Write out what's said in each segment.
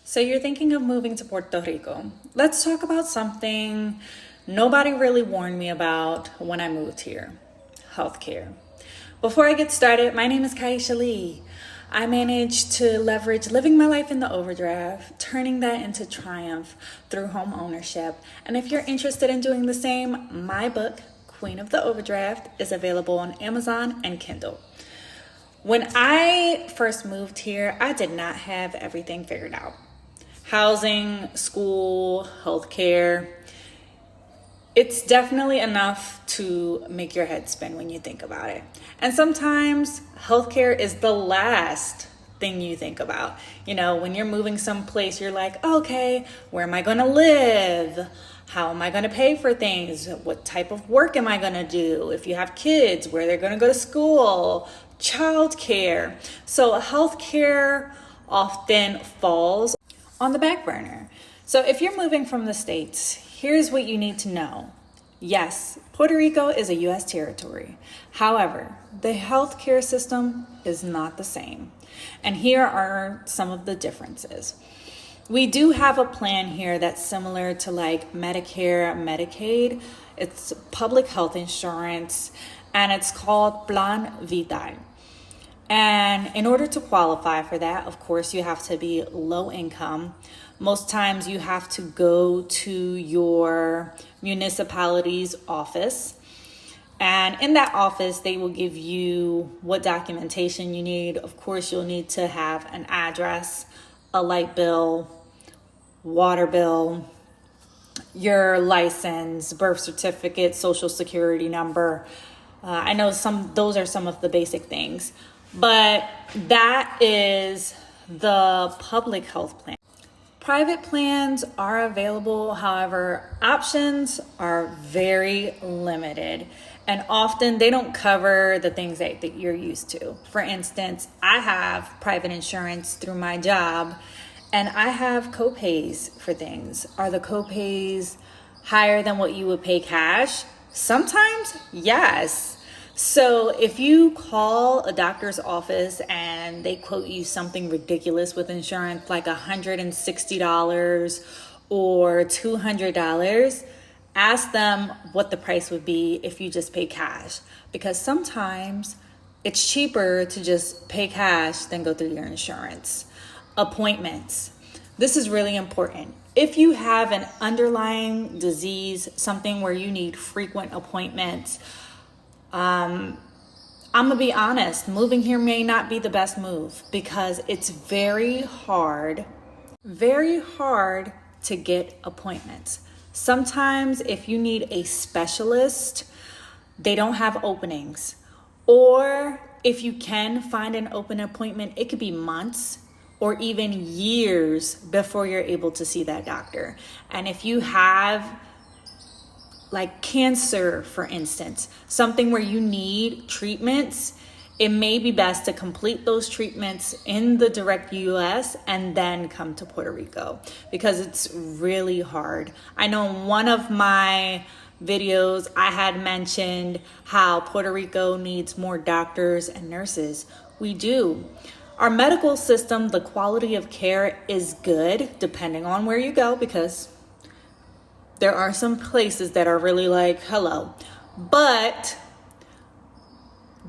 So you're thinking of moving to Puerto Rico. Let's talk about something nobody really warned me about when I moved here: healthcare. Before I get started, my name is Kaisha Lee. I managed to leverage living my life in the overdraft, turning that into triumph through home ownership. And if you're interested in doing the same, my book, Queen of the Overdraft, is available on Amazon and Kindle. When I first moved here, I did not have everything figured out. Housing, school, healthcare. It's definitely enough to make your head spin when you think about it. And sometimes healthcare is the last thing you think about. You know, when you're moving someplace, you're like, okay, where am I going to live? How am I going to pay for things? What type of work am I going to do? If you have kids, where they're going to go to school, childcare. So healthcare often falls on the back burner. So if you're moving from the States, here's what you need to know. Yes, Puerto Rico is a U.S. territory. However, the healthcare system is not the same. And here are some of the differences. We do have a plan here that's similar to like Medicare, Medicaid. It's public health insurance, and it's called Plan Vital. And in order to qualify for that, of course, you have to be low income. Most times you have to go to your municipality's office. And in that office, they will give you what documentation you need. Of course, you'll need to have an address, a light bill, water bill, your license, birth certificate, social security number. I know those are some of the basic things. But that is the public health plan. Private plans are available. However, options are very limited. And often they don't cover the things that you're used to. For instance, I have private insurance through my job, and I have co-pays for things. Are the co-pays higher than what you would pay cash? Sometimes, yes. So if you call a doctor's office and they quote you something ridiculous with insurance, like $160 or $200, ask them what the price would be if you just pay cash. Because sometimes it's cheaper to just pay cash than go through your insurance. Appointments. This is really important. If you have an underlying disease, something where you need frequent appointments, I'm gonna be honest, moving here may not be the best move because it's very hard to get appointments. Sometimes if you need a specialist, they don't have openings. Or if you can find an open appointment, it could be months or even years before you're able to see that doctor. And if you have like cancer, for instance, something where you need treatments, it may be best to complete those treatments in the direct US and then come to Puerto Rico because it's really hard. I know in one of my videos, I had mentioned how Puerto Rico needs more doctors and nurses. We do. Our medical system, the quality of care is good depending on where you go, because there are some places that are really like, hello. But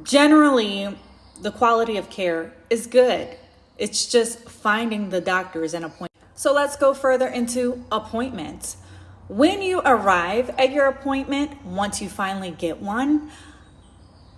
generally, the quality of care is good. It's just finding the doctors and appointments. So let's go further into appointments. When you arrive at your appointment, once you finally get one,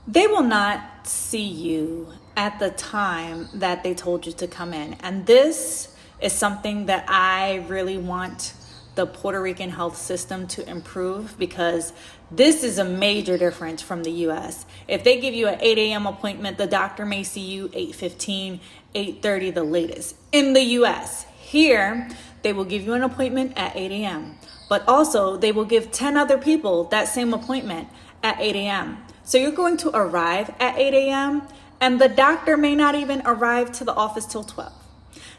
they will not see you at the time that they told you to come in. And this is something that I really want the Puerto Rican health system to improve, because this is a major difference from the US. If they give you an 8 a.m. appointment, the doctor may see you 8:15, 8:30 the latest. In the US, here, they will give you an appointment at 8 a.m. But also they will give 10 other people that same appointment at 8 a.m. So you're going to arrive at 8 a.m. and the doctor may not even arrive to the office till 12.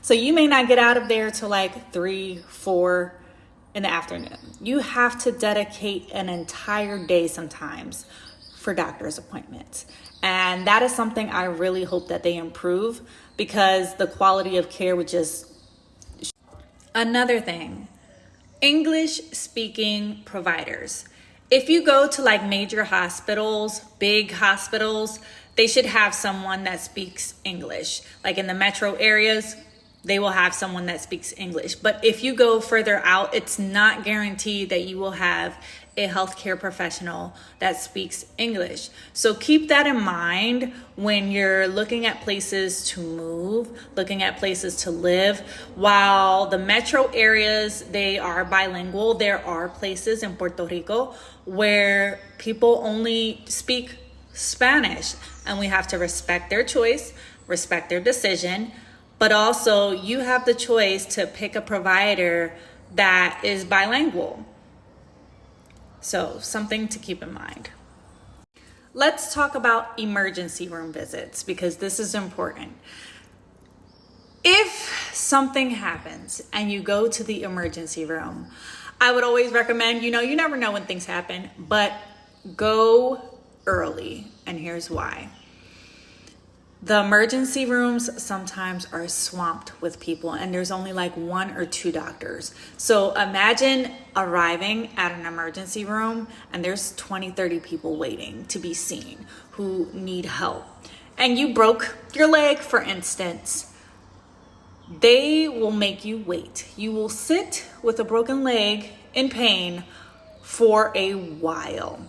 So you may not get out of there till like 3, 4 in the afternoon. You have to dedicate an entire day sometimes for doctor's appointments. And that is something I really hope that they improve, because the quality of care would just Another thing, English speaking providers. If you go to like major hospitals, big hospitals, they should have someone that speaks English. Like in the metro areas, they will have someone that speaks English. But if you go further out, it's not guaranteed that you will have a healthcare professional that speaks English. So keep that in mind when you're looking at places to move, looking at places to live. While the metro areas, they are bilingual, there are places in Puerto Rico where people only speak Spanish, and we have to respect their choice, respect their decision. But also you have the choice to pick a provider that is bilingual. So something to keep in mind. Let's talk about emergency room visits because this is important. If something happens and you go to the emergency room, I would always recommend, you never know when things happen, but go early. And here's why. The emergency rooms sometimes are swamped with people and there's only like 1 or 2 doctors. So imagine arriving at an emergency room and there's 20, 30 people waiting to be seen who need help. And you broke your leg, for instance. They will make you wait. You will sit with a broken leg in pain for a while.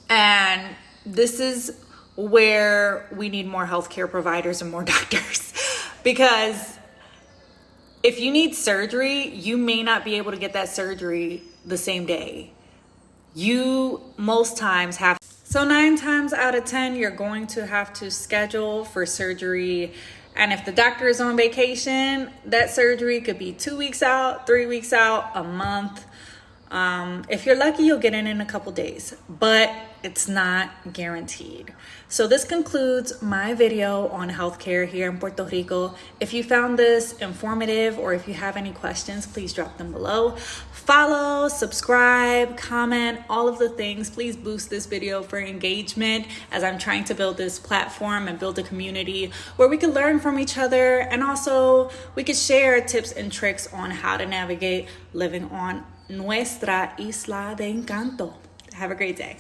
And this is where we need more healthcare providers and more doctors, because if you need surgery, you may not be able to get that surgery the same day. You most times have, so 9 times out of 10, you're going to have to schedule for surgery. And if the doctor is on vacation, that surgery could be 2 weeks out, 3 weeks out, a month. If you're lucky, you'll get in a couple days, but it's not guaranteed. So this concludes my video on healthcare here in Puerto Rico. If you found this informative or if you have any questions, please drop them below. Follow, subscribe, comment, all of the things. Please boost this video for engagement as I'm trying to build this platform and build a community where we can learn from each other, and also we could share tips and tricks on how to navigate living on nuestra isla de encanto. Have a great day.